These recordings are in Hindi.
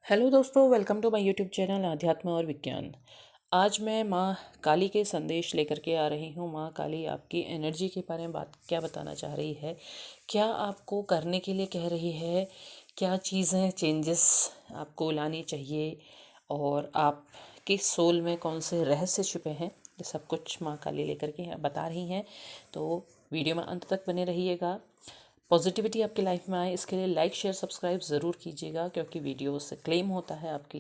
हेलो दोस्तों, welcome to my YouTube channel आध्यात्म और विज्ञान। आज मैं माँ काली के संदेश लेकर के आ रही हूँ। माँ काली आपकी एनर्जी के बारे में क्या बताना चाह रही है, क्या आपको करने के लिए कह रही है, क्या चीज़ें चेंजेस आपको लानी चाहिए और आपके सोल में कौन से रहस्य छुपे हैं, ये सब कुछ माँ काली लेकर के बता रही हैं। तो वीडियो में अंत तक बने रहिएगा। पॉजिटिविटी आपकी लाइफ में आए, इसके लिए लाइक शेयर सब्सक्राइब ज़रूर कीजिएगा, क्योंकि वीडियो से क्लेम होता है आपकी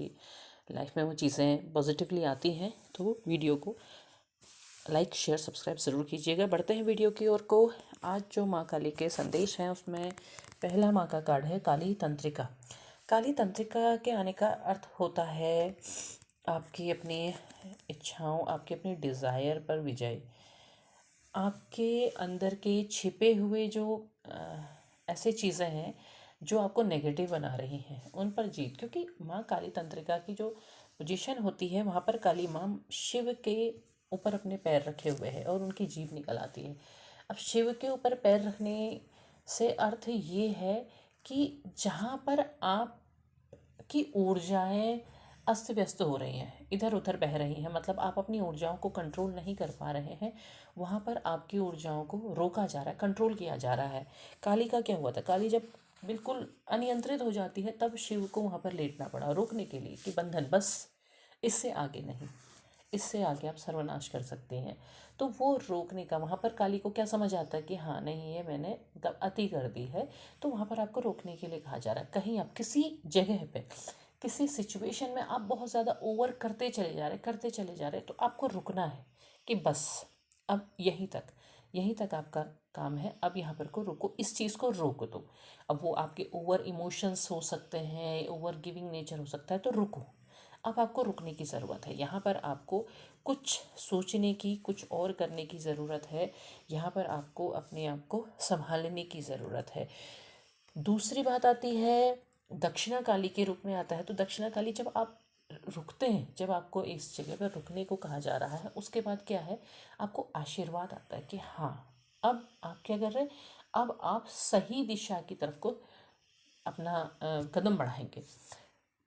लाइफ में वो चीज़ें पॉजिटिवली आती हैं। तो वीडियो को लाइक शेयर सब्सक्राइब ज़रूर कीजिएगा। बढ़ते हैं वीडियो की ओर को। आज जो माँ काली के संदेश हैं उसमें पहला माँ का कार्ड है काली तंत्रिका। काली तंत्रिका के आने का अर्थ होता है आपकी अपनी इच्छाओं, आपकी अपनी डिज़ायर पर विजय, आपके अंदर के छिपे हुए जो ऐसे चीज़ें हैं जो आपको नेगेटिव बना रही हैं, उन पर जीत। क्योंकि माँ काली तंत्रिका की जो पोजीशन होती है, वहाँ पर काली माँ शिव के ऊपर अपने पैर रखे हुए हैं और उनकी जीभ निकल आती है। अब शिव के ऊपर पैर रखने से अर्थ ये है कि जहाँ पर आप की ऊर्जाएं अस्त व्यस्त हो रही हैं, इधर उधर बह रही हैं, मतलब आप अपनी ऊर्जाओं को कंट्रोल नहीं कर पा रहे हैं, वहाँ पर आपकी ऊर्जाओं को रोका जा रहा है, कंट्रोल किया जा रहा है। काली का क्या हुआ था, काली जब बिल्कुल अनियंत्रित हो जाती है तब शिव को वहाँ पर लेटना पड़ा रोकने के लिए कि बंधन बस, इससे आगे नहीं, इससे आगे आप सर्वनाश कर सकते हैं। तो वो रोकने का, वहाँ पर काली को क्या समझ आता है कि हाँ नहीं, ये मैंने मतलब अति कर दी है, तो वहाँ पर आपको रोकने के लिए कहा जा रहा है। कहीं आप किसी जगह पे, किसी सिचुएशन में आप बहुत ज़्यादा ओवर करते चले जा रहे, तो आपको रुकना है कि बस अब यहीं तक आपका काम है, अब यहाँ पर को रोको, इस चीज़ को रोक दो। अब वो आपके ओवर इमोशंस हो सकते हैं, ओवर गिविंग नेचर हो सकता है, तो रुको। अब आपको रुकने की ज़रूरत है, यहाँ पर आपको कुछ सोचने की, कुछ और करने की ज़रूरत है, यहाँ पर आपको अपने आप को संभालने की ज़रूरत है। दूसरी बात आती है दक्षिणा काली के रूप में आता है। तो दक्षिणा काली जब आप रुकते हैं, जब आपको इस जगह पर रुकने को कहा जा रहा है, उसके बाद क्या है, आपको आशीर्वाद आता है कि हाँ अब आप क्या कर रहे हैं, अब आप सही दिशा की तरफ को अपना कदम बढ़ाएंगे।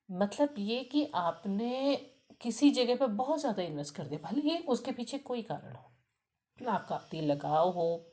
मतलब ये कि आपने किसी जगह पर बहुत ज़्यादा इन्वेस्ट कर दिया, भले ही उसके पीछे कोई कारण हो, आपका अति लगाव हो,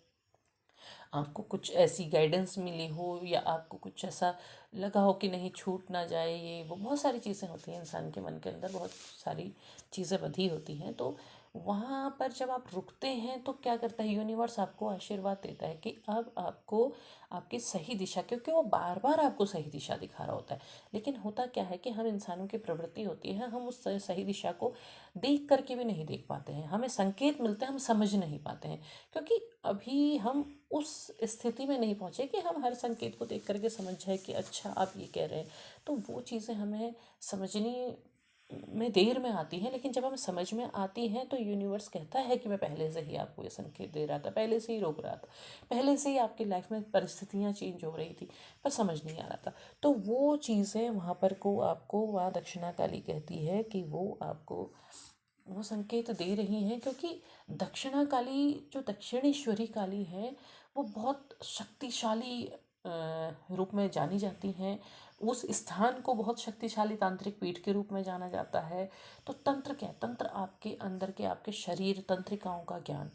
आपको कुछ ऐसी गाइडेंस मिली हो, या आपको कुछ ऐसा लगा हो कि नहीं छूट ना जाए, ये वो बहुत सारी चीज़ें होती हैं इंसान के मन के अंदर, बहुत सारी चीज़ें बधी होती हैं। तो वहाँ पर जब आप रुकते हैं तो क्या करता है, यूनिवर्स आपको आशीर्वाद देता है कि अब आपको आपकी सही दिशा, क्योंकि वो बार बार आपको सही दिशा दिखा रहा होता है। लेकिन होता क्या है कि हम इंसानों की प्रवृत्ति होती है, हम उस सही दिशा को देख करके भी नहीं देख पाते हैं, हमें संकेत मिलते हैं, हम समझ नहीं पाते हैं, क्योंकि अभी हम उस स्थिति में नहीं पहुँचे कि हम हर संकेत को देख करके समझ जाए कि अच्छा आप ये कह रहे हैं। तो वो चीज़ें हमें समझने में देर में आती हैं, लेकिन जब हमें समझ में आती हैं तो यूनिवर्स कहता है कि मैं पहले से ही आपको ये संकेत दे रहा था, पहले से ही रोक रहा था, पहले से ही आपकी लाइफ में परिस्थितियाँ चेंज हो रही थी, पर समझ नहीं आ रहा था। तो वो चीज़ें वहाँ पर को आपको वहाँ दक्षिणा काली कहती है कि वो आपको वो संकेत दे रही हैं, क्योंकि दक्षिणा काली जो दक्षिणेश्वरी काली है, वो बहुत शक्तिशाली रूप में जानी जाती हैं। उस स्थान को बहुत शक्तिशाली तांत्रिक पीठ के रूप में जाना जाता है। तो तंत्र क्या है, तंत्र आपके अंदर के, आपके शरीर तंत्रिकाओं का ज्ञान,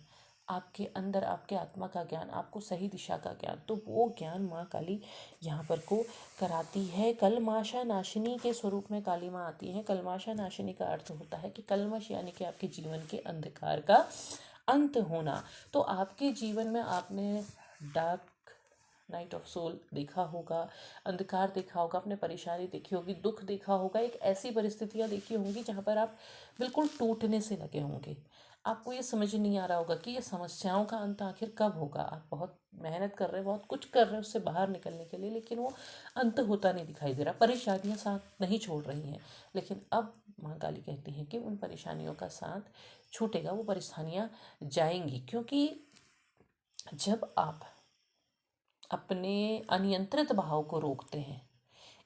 आपके अंदर आपके आत्मा का ज्ञान, आपको सही दिशा का ज्ञान, तो वो ज्ञान माँ काली यहाँ पर को कराती है। कलमाशा नाशिनी के स्वरूप में काली माँ आती है। कलमाशा नाशिनी का अर्थ होता है कि कलमश यानी कि आपके जीवन के अंधकार का अंत होना। तो आपके जीवन में आपने डार्क नाइट ऑफ सोल देखा होगा, अंधकार देखा होगा, अपने परेशानी देखी होगी, दुख देखा होगा, एक ऐसी परिस्थितियाँ देखी होंगी जहाँ पर आप बिल्कुल टूटने से लगे होंगे। आपको ये समझ नहीं आ रहा होगा कि ये समस्याओं का अंत आखिर कब होगा। आप बहुत मेहनत कर रहे हैं, बहुत कुछ कर रहे हैं उससे बाहर निकलने के लिए, लेकिन वो अंत होता नहीं दिखाई दे रहा, परेशानियाँ साथ नहीं छोड़ रही हैं। लेकिन अब माँ काली कहती हैं कि उन परेशानियों का साथ छूटेगा, वो परेशानियाँ जाएंगी, क्योंकि जब आप अपने अनियंत्रित भाव को रोकते हैं,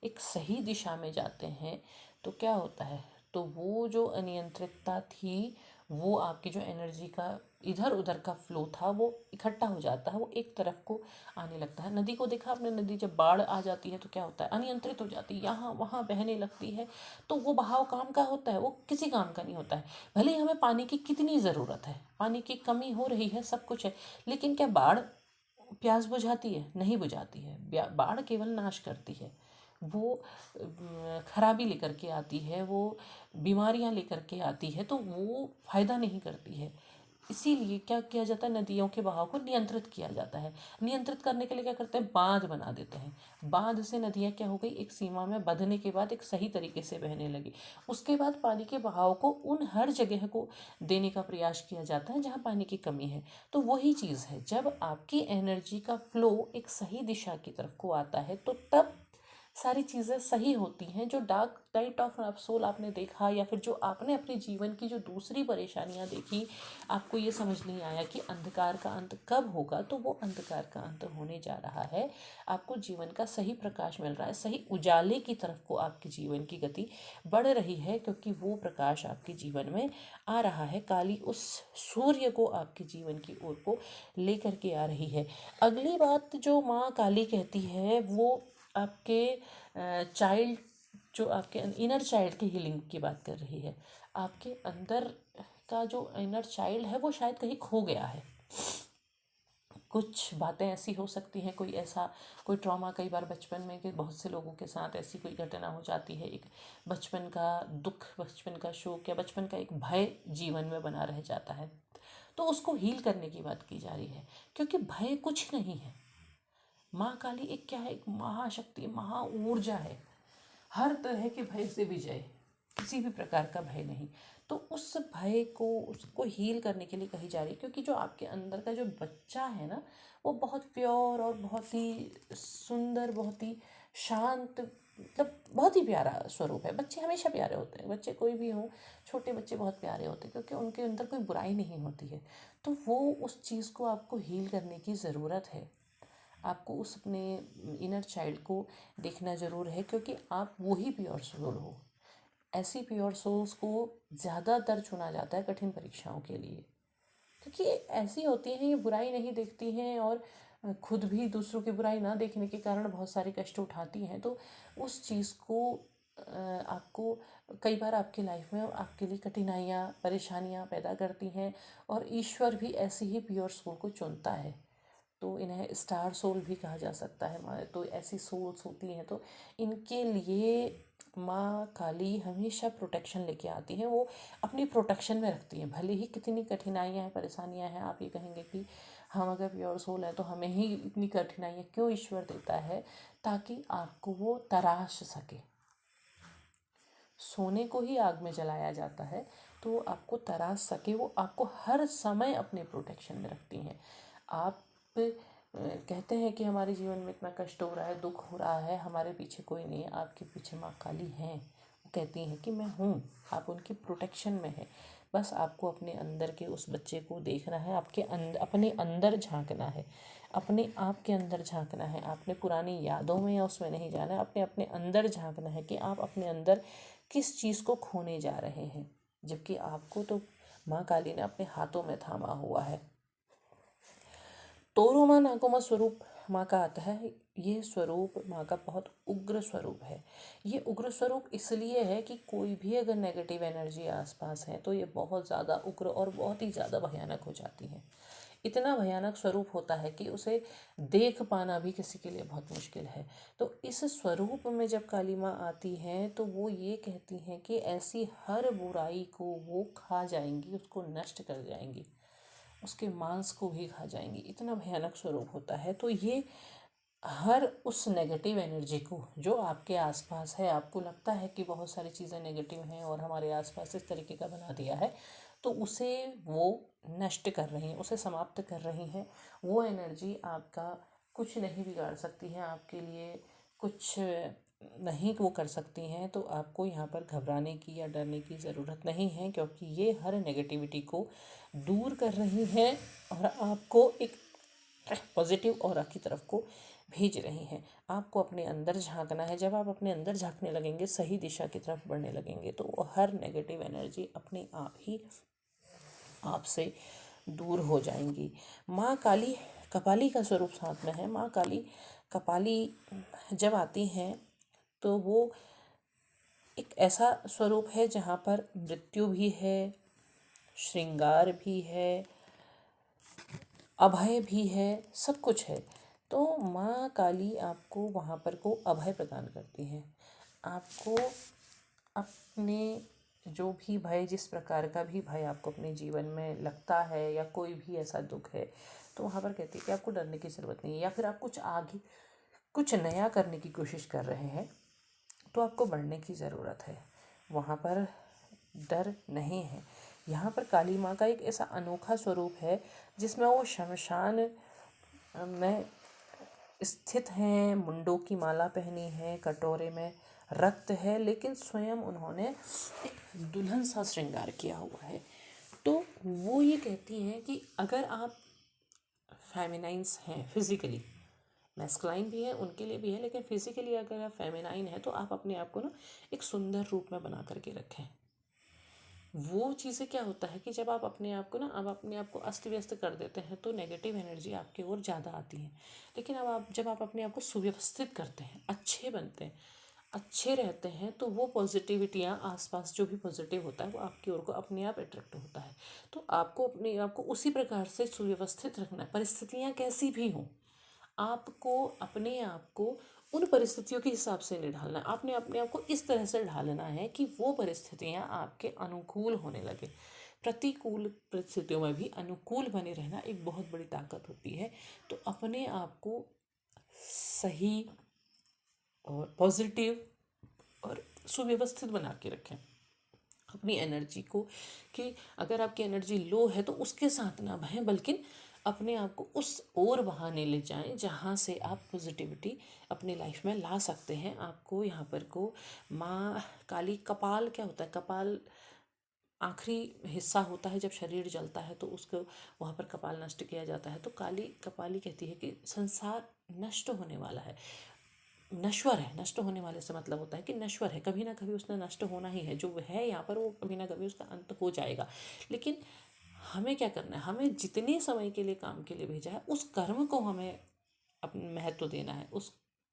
एक सही दिशा में जाते हैं, तो क्या होता है, तो वो जो अनियंत्रितता थी वो आपकी जो एनर्जी का इधर उधर का फ्लो था वो इकट्ठा हो जाता है, वो एक तरफ को आने लगता है। नदी को देखा आपने, नदी जब बाढ़ आ जाती है तो क्या होता है, अनियंत्रित हो जाती है, यहाँ वहाँ बहने लगती है। तो वो बहाव काम का होता है, वो किसी काम का नहीं होता है। भले ही हमें पानी की कितनी ज़रूरत है, पानी की कमी हो रही है, सब कुछ है, लेकिन क्या बाढ़ प्यास बुझाती है? नहीं बुझाती है। बाढ़ केवल नाश करती है। वो खराबी लेकर के आती है, वो बीमारियां लेकर के आती है, तो वो फायदा नहीं करती है। इसीलिए क्या किया जाता है, नदियों के बहाव को नियंत्रित किया जाता है। नियंत्रित करने के लिए क्या करते हैं, बांध बना देते हैं। बांध से नदियाँ क्या हो गई, एक सीमा में बंधने के बाद एक सही तरीके से बहने लगी। उसके बाद पानी के बहाव को उन हर जगह को देने का प्रयास किया जाता है जहाँ पानी की कमी है। तो वही चीज़ है, जब आपकी एनर्जी का फ्लो एक सही दिशा की तरफ को आता है तो तब सारी चीज़ें सही होती हैं। जो डार्क नाइट ऑफ सोल आपने देखा, या फिर जो आपने अपने जीवन की जो दूसरी परेशानियां देखी, आपको ये समझ नहीं आया कि अंधकार का अंत कब होगा, तो वो अंधकार का अंत होने जा रहा है। आपको जीवन का सही प्रकाश मिल रहा है, सही उजाले की तरफ को आपके जीवन की गति बढ़ रही है, क्योंकि वो प्रकाश आपके जीवन में आ रहा है। काली उस सूर्य को आपके जीवन की ओर को लेकर के आ रही है। अगली बात जो माँ काली कहती है, वो आपके चाइल्ड, जो आपके इनर चाइल्ड की हीलिंग की बात कर रही है। आपके अंदर का जो इनर चाइल्ड है वो शायद कहीं खो गया है। कुछ बातें ऐसी हो सकती हैं, कोई ऐसा कोई ट्रॉमा, कई बार बचपन में कि बहुत से लोगों के साथ ऐसी कोई घटना हो जाती है, एक बचपन का दुख, बचपन का शोक, या बचपन का एक भय जीवन में बना रह जाता है, तो उसको हील करने की बात की जा रही है। क्योंकि भय कुछ नहीं है। माँ काली एक क्या है, एक महाशक्ति, महा ऊर्जा है। हर तरह के भय से विजय, किसी भी प्रकार का भय नहीं। तो उस भय को, उसको हील करने के लिए कही जा रही है। क्योंकि जो आपके अंदर का जो बच्चा है ना, वो बहुत प्योर और बहुत ही सुंदर, बहुत ही शांत, मतलब बहुत ही प्यारा स्वरूप है। बच्चे हमेशा प्यारे होते हैं, बच्चे कोई भी हों, छोटे बच्चे बहुत प्यारे होते हैं, क्योंकि उनके अंदर कोई बुराई नहीं होती है। तो वो उस चीज़ को आपको हील करने की ज़रूरत है। आपको उस अपने इनर चाइल्ड को देखना ज़रूर है, क्योंकि आप वही प्योर सोल हो। ऐसी प्योर सोल्स को ज़्यादातर चुना जाता है कठिन परीक्षाओं के लिए, क्योंकि ऐसी होती हैं, ये बुराई नहीं देखती हैं, और खुद भी दूसरों की बुराई ना देखने के कारण बहुत सारे कष्ट उठाती हैं। तो उस चीज़ को आपको कई बार आपकी लाइफ में आपके लिए कठिनाइयाँ, परेशानियाँ पैदा करती हैं, और ईश्वर भी ऐसी ही प्योर सोल को चुनता है। तो इन्हें स्टार सोल भी कहा जा सकता है। हमारे तो ऐसी सोल्स होती हैं, तो इनके लिए माँ काली हमेशा प्रोटेक्शन लेके आती हैं। वो अपनी प्रोटेक्शन में रखती हैं, भले ही कितनी कठिनाइयाँ हैं, परेशानियाँ हैं। आप ये कहेंगे कि हम अगर प्योर सोल हैं तो हमें ही इतनी कठिनाइयाँ क्यों ईश्वर देता है, ताकि आपको वो तराश सके। सोने को ही आग में जलाया जाता है, तो वो आपको तराश सके, वो आपको हर समय अपने प्रोटेक्शन में रखती हैं। आप कहते हैं कि हमारे जीवन में इतना कष्ट हो रहा है, दुख हो रहा है, हमारे पीछे कोई नहीं है, आपके पीछे माँ काली हैं। वो कहती हैं कि मैं हूँ, आप उनकी प्रोटेक्शन में हैं। बस आपको अपने अंदर के उस बच्चे को देखना है, आपके अंदर, अपने अंदर झांकना है, अपने आप के अंदर झांकना है। आपने पुरानी यादों में या उसमें नहीं जाना है, अपने अपने अंदर झांकना है कि आप अपने अंदर किस चीज़ को खोने जा रहे हैं, जबकि आपको तो माँ काली ने अपने हाथों में थामा हुआ है। तोरुमा नागोमा स्वरूप माँ का आता है। ये स्वरूप माँ का बहुत उग्र स्वरूप है। ये उग्र स्वरूप इसलिए है कि कोई भी अगर नेगेटिव एनर्जी आसपास है तो ये बहुत ज़्यादा उग्र और बहुत ही ज़्यादा भयानक हो जाती है। इतना भयानक स्वरूप होता है कि उसे देख पाना भी किसी के लिए बहुत मुश्किल है। तो इस स्वरूप में जब काली माँ आती हैं तो वो ये कहती हैं कि ऐसी हर बुराई को वो खा जाएंगी, उसको नष्ट कर जाएंगी, उसके मांस को भी खा जाएंगी। इतना भयानक स्वरूप होता है। तो ये हर उस नेगेटिव एनर्जी को जो आपके आसपास है, आपको लगता है कि बहुत सारी चीज़ें नेगेटिव हैं और हमारे आसपास इस तरीके का बना दिया है, तो उसे वो नष्ट कर रही हैं, उसे समाप्त कर रही हैं। वो एनर्जी आपका कुछ नहीं बिगाड़ सकती है, आपके लिए कुछ नहीं वो कर सकती हैं। तो आपको यहाँ पर घबराने की या डरने की ज़रूरत नहीं है, क्योंकि ये हर नेगेटिविटी को दूर कर रही हैं और आपको एक पॉजिटिव ऑरा की तरफ को भेज रही हैं। आपको अपने अंदर झांकना है। जब आप अपने अंदर झांकने लगेंगे, सही दिशा की तरफ बढ़ने लगेंगे, तो वो हर नेगेटिव एनर्जी अपने आप ही आपसे दूर हो जाएंगी। माँ काली कपाली का स्वरूप साथ में है। माँ काली कपाली जब आती हैं तो वो एक ऐसा स्वरूप है जहाँ पर मृत्यु भी है, श्रृंगार भी है, अभय भी है, सब कुछ है। तो माँ काली आपको वहाँ पर को अभय प्रदान करती हैं। आपको अपने जो भी भय, जिस प्रकार का भी भय आपको अपने जीवन में लगता है या कोई भी ऐसा दुख है, तो वहाँ पर कहती है कि आपको डरने की ज़रूरत नहीं है। या फिर आप कुछ आगे कुछ नया करने की कोशिश कर रहे हैं तो आपको बढ़ने की ज़रूरत है। वहाँ पर डर नहीं है। यहाँ पर काली माँ का एक ऐसा अनोखा स्वरूप है जिसमें वो शमशान में स्थित हैं, मुंडों की माला पहनी है, कटोरे में रक्त है, लेकिन स्वयं उन्होंने एक दुल्हन सा श्रृंगार किया हुआ है। तो वो ये कहती हैं कि अगर आप फेमिनाइंस हैं फिजिकली, मैस्कुलाइन भी है, उनके लिए भी है, लेकिन फिजिकली अगर आप फेमिनाइन है तो आप अपने आप को ना एक सुंदर रूप में बना करके रखें। वो चीज़ें क्या होता है कि जब आप अपने आप को ना अब अपने आप को अस्त व्यस्त कर देते हैं तो नेगेटिव एनर्जी आपकी ओर ज़्यादा आती है। लेकिन अब आप जब आप अपने आप को सुव्यवस्थित करते हैं, अच्छे बनते हैं, अच्छे रहते हैं, तो वो पॉजिटिविटियाँ आसपास जो भी पॉजिटिव होता है वो आपकी ओर को अपने आप अट्रैक्ट होता है। तो आपको अपने आप को उसी प्रकार से सुव्यवस्थित रखना है। परिस्थितियाँ कैसी भी हों, आपको अपने आप को उन परिस्थितियों के हिसाब से नहीं ढालना। आपने अपने आप को इस तरह से ढालना है कि वो परिस्थितियाँ आपके अनुकूल होने लगे। प्रतिकूल परिस्थितियों में भी अनुकूल बने रहना एक बहुत बड़ी ताकत होती है। तो अपने आप को सही और पॉजिटिव और सुव्यवस्थित बना के रखें अपनी एनर्जी को। कि अगर आपकी एनर्जी लो है तो उसके साथ ना बहें, बल्कि अपने आप को उस ओर बहाने ले जाएं जहाँ से आप पॉजिटिविटी अपनी लाइफ में ला सकते हैं। आपको यहाँ पर को माँ काली कपाल क्या होता है, कपाल आखिरी हिस्सा होता है जब शरीर जलता है तो उसको वहाँ पर कपाल नष्ट किया जाता है। तो काली कपाली कहती है कि संसार नष्ट होने वाला है, नश्वर है। नष्ट होने वाले से मतलब होता है कि नश्वर है, कभी ना कभी उसने नष्ट होना ही है। जो है यहाँ पर वो कभी ना कभी उसका अंत हो जाएगा। लेकिन हमें क्या करना है, हमें जितने समय के लिए काम के लिए भेजा है उस कर्म को हमें अपना महत्व देना है, उस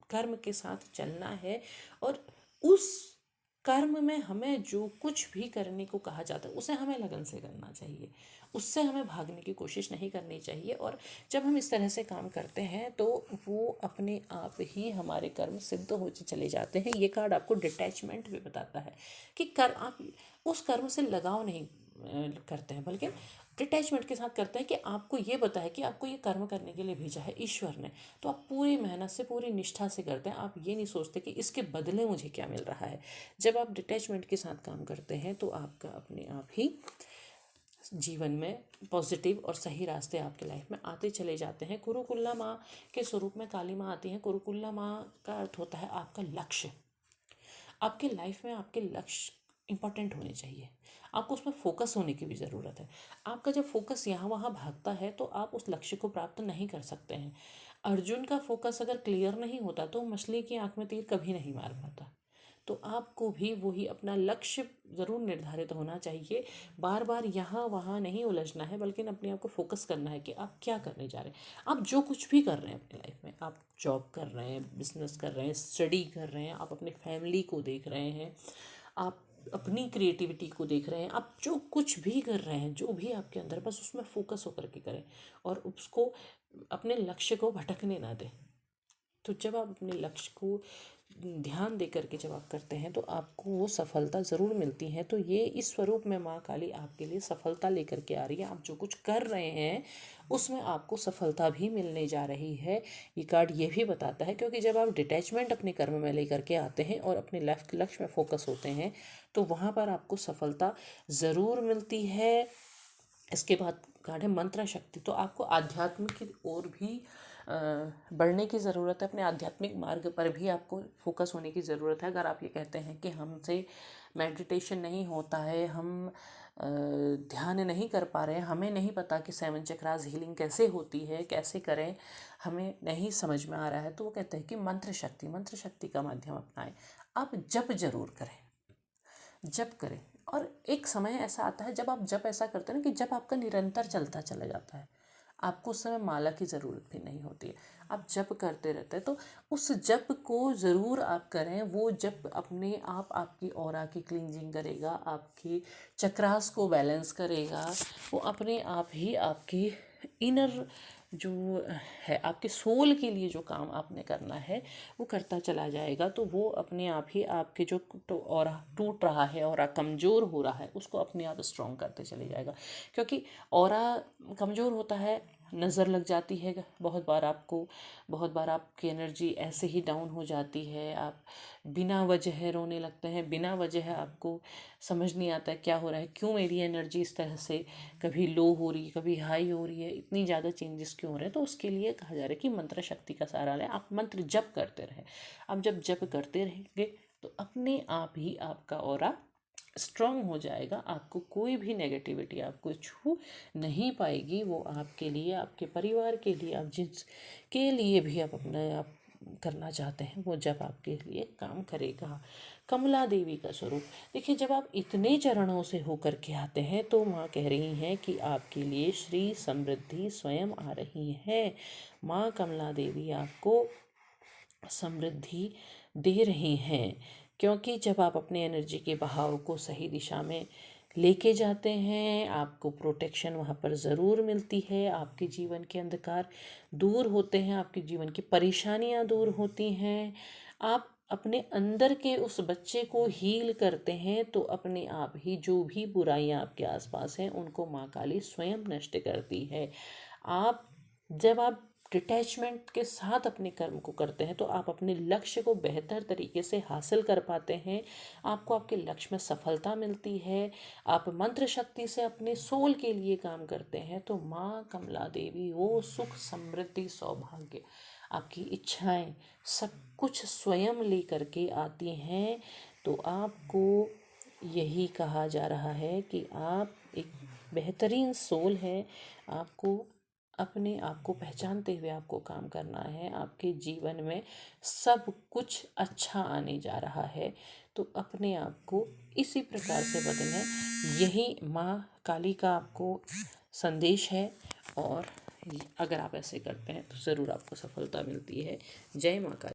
कर्म के साथ चलना है। और उस कर्म में हमें जो कुछ भी करने को कहा जाता है उसे हमें लगन से करना चाहिए, उससे हमें भागने की कोशिश नहीं करनी चाहिए। और जब हम इस तरह से काम करते हैं तो वो अपने आप ही हमारे कर्म सिद्ध हो चले जाते हैं। ये कार्ड आपको डिटैचमेंट भी बताता है कि आप उस कर्म से लगाव नहीं करते हैं, बल्कि डिटैचमेंट के साथ करते हैं कि आपको ये पता है कि आपको ये कर्म करने के लिए भेजा है ईश्वर ने, तो आप पूरी मेहनत से पूरी निष्ठा से करते हैं। आप ये नहीं सोचते कि इसके बदले मुझे क्या मिल रहा है। जब आप डिटैचमेंट के साथ काम करते हैं तो आपका अपने आप ही जीवन में पॉजिटिव और सही रास्ते आपके लाइफ में आते चले जाते हैं। कुरुकुल्ला माँ के स्वरूप में काली माँ आती हैं। कुरुकुल्ला माँ का अर्थ होता है आपका लक्ष्य। आपके लाइफ में आपके लक्ष्य इंपॉर्टेंट होने चाहिए, आपको उसमें फोकस होने की भी ज़रूरत है। आपका जब फोकस यहाँ वहाँ भागता है तो आप उस लक्ष्य को प्राप्त नहीं कर सकते हैं। अर्जुन का फोकस अगर क्लियर नहीं होता तो मछली की आँख में तीर कभी नहीं मार पाता। तो आपको भी वही अपना लक्ष्य ज़रूर निर्धारित होना चाहिए। बार बार यहाँ वहाँ नहीं उलझना है, बल्कि अपने आप को फोकस करना है कि आप क्या करने जा रहे हैं। आप जो कुछ भी कर रहे हैं अपनी लाइफ में, आप जॉब कर रहे हैं, बिजनेस कर रहे हैं, स्टडी कर रहे हैं, आप अपने फैमिली को देख रहे हैं, आप अपनी क्रिएटिविटी को देख रहे हैं, आप जो कुछ भी कर रहे हैं, जो भी आपके अंदर, बस उसमें फोकस होकर के करें और उसको अपने लक्ष्य को भटकने ना दें। तो जब आप अपने लक्ष्य को ध्यान दे करके जब आप करते हैं तो आपको वो सफलता ज़रूर मिलती है। तो ये इस स्वरूप में माँ काली आपके लिए सफलता लेकर के आ रही है। आप जो कुछ कर रहे हैं उसमें आपको सफलता भी मिलने जा रही है। ये कार्ड ये भी बताता है, क्योंकि जब आप डिटैचमेंट अपने कर्म में लेकर के आते हैं और अपने लक्ष्य में फोकस होते हैं तो वहाँ पर आपको सफलता ज़रूर मिलती है। इसके बाद कार्ड है मंत्र शक्ति। तो आपको आध्यात्म की ओर भी बढ़ने की ज़रूरत है। अपने आध्यात्मिक मार्ग पर भी आपको फोकस होने की ज़रूरत है। अगर आप ये कहते हैं कि हमसे मेडिटेशन नहीं होता है, हम ध्यान नहीं कर पा रहे हैं, हमें नहीं पता कि 7 चक्रास हीलिंग कैसे होती है, कैसे करें, हमें नहीं समझ में आ रहा है, तो वो कहते हैं कि मंत्र शक्ति का माध्यम अपनाएं। आप जप जरूर करें, जप करें। और एक समय ऐसा आता है जब आप जप ऐसा करते हैं ना कि जब आपका निरंतर चलता चला जाता है, आपको उस समय माला की ज़रूरत भी नहीं होती है, आप जप करते रहते हैं। तो उस जप को ज़रूर आप करें। वो जप अपने आप आपकी ऑरा की क्लींजिंग करेगा, आपकी चक्रास को बैलेंस करेगा। वो अपने आप ही आपकी इनर जो है, आपके सोल के लिए जो काम आपने करना है वो करता चला जाएगा। तो वो अपने आप ही आपके जो तो ऑरा टूट रहा है, ऑरा कमज़ोर हो रहा है, उसको अपने आप स्ट्रॉन्ग करते चले जाएगा। क्योंकि ऑरा कमज़ोर होता है, नज़र लग जाती है बहुत बार आपकी एनर्जी ऐसे ही डाउन हो जाती है, आप बिना वजह रोने लगते हैं, बिना वजह आपको समझ नहीं आता है क्या हो रहा है, क्यों मेरी एनर्जी इस तरह से कभी लो हो रही है, कभी हाई हो रही है, इतनी ज़्यादा चेंजेस क्यों हो रहे हैं। तो उसके लिए कहा जा रहा है कि मंत्र शक्ति का सहारा लें, आप मंत्र जप करते रहें। आप जब जप करते रहेंगे तो अपने आप ही आपका ऑरा स्ट्रांग हो जाएगा, आपको कोई भी नेगेटिविटी आपको छू नहीं पाएगी। वो आपके लिए, आपके परिवार के लिए, आप जिसके लिए भी आप अपने आप करना चाहते हैं वो जब आपके लिए काम करेगा। कमला देवी का स्वरूप देखिए, जब आप इतने चरणों से होकर के आते हैं तो माँ कह रही हैं कि आपके लिए श्री समृद्धि स्वयं आ रही है। माँ कमला देवी आपको समृद्धि दे रही हैं, क्योंकि जब आप अपने एनर्जी के बहाव को सही दिशा में लेके जाते हैं, आपको प्रोटेक्शन वहाँ पर ज़रूर मिलती है। आपके जीवन के अंधकार दूर होते हैं, आपके जीवन की परेशानियाँ दूर होती हैं। आप अपने अंदर के उस बच्चे को हील करते हैं तो अपने आप ही जो भी बुराइयां आपके आसपास हैं उनको माँ काली स्वयं नष्ट करती है। आप जब आप डिटैचमेंट के साथ अपने कर्म को करते हैं तो आप अपने लक्ष्य को बेहतर तरीके से हासिल कर पाते हैं। आपको आपके लक्ष्य में सफलता मिलती है। आप मंत्र शक्ति से अपने सोल के लिए काम करते हैं तो माँ कमला देवी वो सुख, समृद्धि, सौभाग्य, आपकी इच्छाएं सब कुछ स्वयं लेकर के आती हैं। तो आपको यही कहा जा रहा है कि आप एक बेहतरीन सोल हैं। आपको अपने आप को पहचानते हुए आपको काम करना है। आपके जीवन में सब कुछ अच्छा आने जा रहा है। तो अपने आप को इसी प्रकार से बदलें। यही माँ काली का आपको संदेश है। और अगर आप ऐसे करते हैं तो ज़रूर आपको सफलता मिलती है। जय माँ काली।